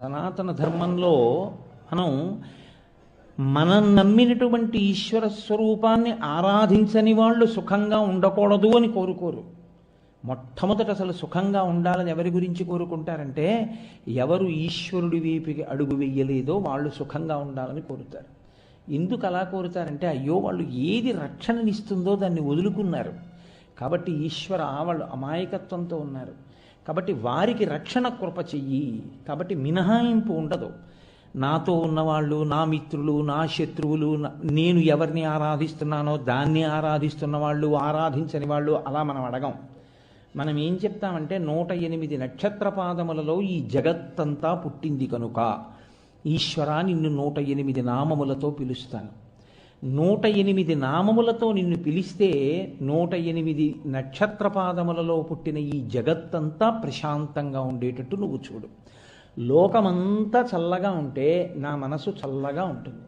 సనాతన ధర్మంలో మనం మనం నమ్మినటువంటి ఈశ్వర స్వరూపాన్ని ఆరాధించని వాళ్ళు సుఖంగా ఉండకూడదు అని కోరుకోరు. మొట్టమొదట అసలు సుఖంగా ఉండాలని ఎవరి గురించి కోరుకుంటారంటే, ఎవరు ఈశ్వరుడి వైపుకి అడుగు వెయ్యలేదో వాళ్ళు సుఖంగా ఉండాలని కోరుతారు. ఎందుకు అలా కోరుతారంటే, అయ్యో వాళ్ళు ఏది రక్షణనిస్తుందో దాన్ని వదులుకున్నారు కాబట్టి ఈశ్వర వాళ్ళు అమాయకత్వంతో ఉన్నారు కాబట్టి వారికి రక్షణ కృప చెయ్యి. కాబట్టి మినహాయింపు ఉండదు. నాతో ఉన్నవాళ్ళు, నా మిత్రులు, నా శత్రువులు, నేను ఎవరిని ఆరాధిస్తున్నానో దాన్ని ఆరాధిస్తున్న వాళ్ళు, ఆరాధించని వాళ్ళు, అలా మనం అడగం. మనం ఏం చెప్తామంటే 108 నక్షత్ర పాదములలో ఈ జగత్తంతా పుట్టింది కనుక ఈశ్వరా నిన్ను 108 నామములతో పిలుస్తాను. 108 నామములతో నిన్ను పిలిస్తే 108 నక్షత్ర పాదములలో పుట్టిన ఈ జగత్తంతా ప్రశాంతంగా ఉండేటట్టు నువ్వు చూడు. లోకమంతా చల్లగా ఉంటే నా మనసు చల్లగా ఉంటుంది.